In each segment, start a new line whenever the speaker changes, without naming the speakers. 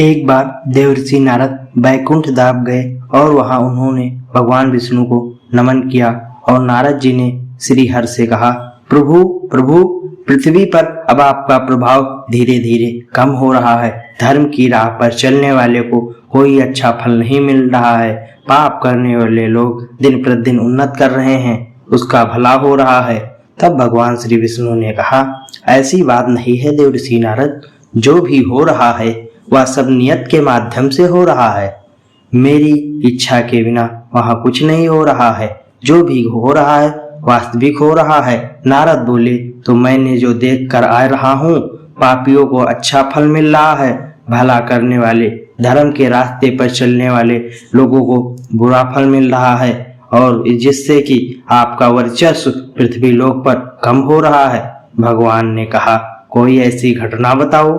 एक बार देवर्षि नारद बैकुंठ धाम गए और वहां उन्होंने भगवान विष्णु को नमन किया और नारद जी ने श्री हरि से कहा, प्रभु प्रभु, पृथ्वी पर अब आपका प्रभाव धीरे धीरे कम हो रहा है। धर्म की राह पर चलने वाले को कोई अच्छा फल नहीं मिल रहा है। पाप करने वाले लोग दिन प्रतिदिन उन्नत कर रहे हैं, उसका भला हो रहा है। तब भगवान श्री विष्णु ने कहा, ऐसी बात नहीं है देवर्षि नारद, जो भी हो रहा है वह सब नियत के माध्यम से हो रहा है। मेरी इच्छा के बिना वहाँ कुछ नहीं हो रहा है। जो भी हो रहा है वास्तविक हो रहा है। नारद बोले, तो मैंने जो देख कर आ रहा हूँ, पापियों को अच्छा फल मिल रहा है, भला करने वाले धर्म के रास्ते पर चलने वाले लोगों को बुरा फल मिल रहा है, और जिससे कि आपका वर्चस्व पृथ्वी लोक पर कम हो रहा है। भगवान ने कहा, कोई ऐसी घटना बताओ।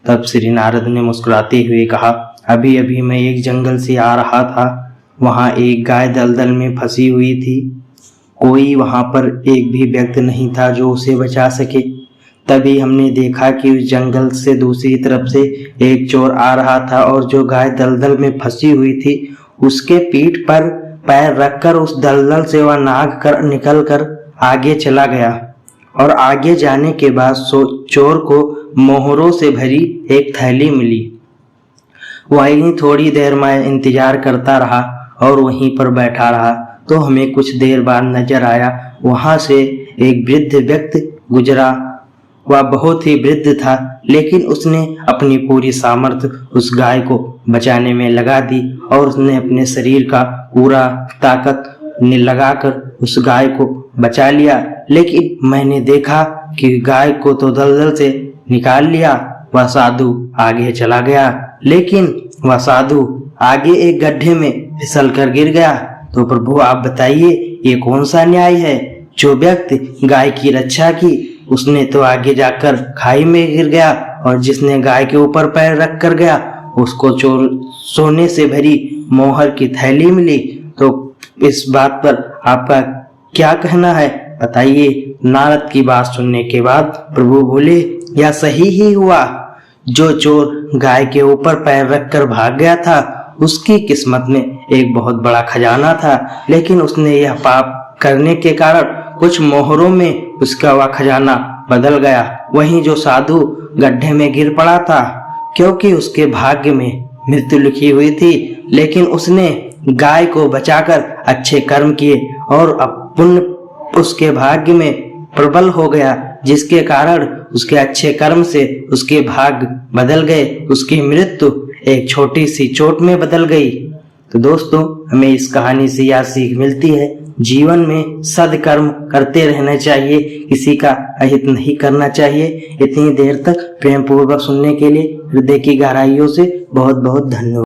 तब श्री नारद ने मुस्कुराते हुए कहा, अभी अभी मैं एक जंगल से आ रहा था। वहां एक गाय दलदल में फंसी हुई थी। कोई वहां पर एक भी व्यक्ति नहीं था जो उसे बचा सके। तभी हमने देखा कि उस जंगल से दूसरी तरफ से एक चोर आ रहा था और जो गाय दलदल में फंसी हुई थी उसके पीठ पर पैर रखकर उस दलदल से वह नाग कर निकल कर आगे चला गया, और आगे जाने के बाद चोर को मोहरों से भरी एक थैली मिली। वहीं थोड़ी देर मैं इंतजार करता रहा और वहीं पर बैठा रहा, तो हमें कुछ देर बाद नजर आया वहां से एक वृद्ध व्यक्ति गुजरा। वह बहुत ही वृद्ध था, लेकिन उसने अपनी पूरी सामर्थ्य उस गाय को बचाने में लगा दी और उसने अपने शरीर का पूरा ताकत लगाकर उस गाय को बचा लिया। लेकिन मैंने देखा कि गाय को तो दलदल से निकाल लिया, वह साधु आगे चला गया, लेकिन वह साधु आगे एक गड्ढे में फिसल कर गिर गया। तो प्रभु आप बताइए, ये कौन सा न्याय है? जो व्यक्ति गाय की रक्षा की उसने तो आगे जाकर खाई में गिर गया, और जिसने गाय के ऊपर पैर रख कर गया उसको चोर सोने से भरी मोहर की थैली मिली। तो इस बात पर आपका क्या कहना है, बताइए। नारद की बात सुनने के बाद प्रभु बोले, यह सही ही हुआ। जो चोर गाय के ऊपर पैर रखकर भाग गया था उसकी किस्मत में एक बहुत बड़ा खजाना था, लेकिन उसने यह पाप करने के कारण कुछ मोहरों में उसका वह खजाना बदल गया। वहीं जो साधु गड्ढे में गिर पड़ा था, क्योंकि उसके भाग्य में मृत्यु लिखी हुई थी, लेकिन उसने गाय को बचाकर अच्छे कर्म किए और अब पुण्य उसके भाग्य में प्रबल हो गया, जिसके कारण उसके अच्छे कर्म से उसके भाग्य बदल गए। उसकी मृत्यु एक छोटी सी चोट में बदल गई। तो दोस्तों, हमें इस कहानी से यह सीख मिलती है, जीवन में सद्कर्म करते रहना चाहिए, किसी का अहित नहीं करना चाहिए। इतनी देर तक प्रेम पूर्वक सुनने के लिए हृदय की गहराइयों से बहुत बहुत धन्यवाद।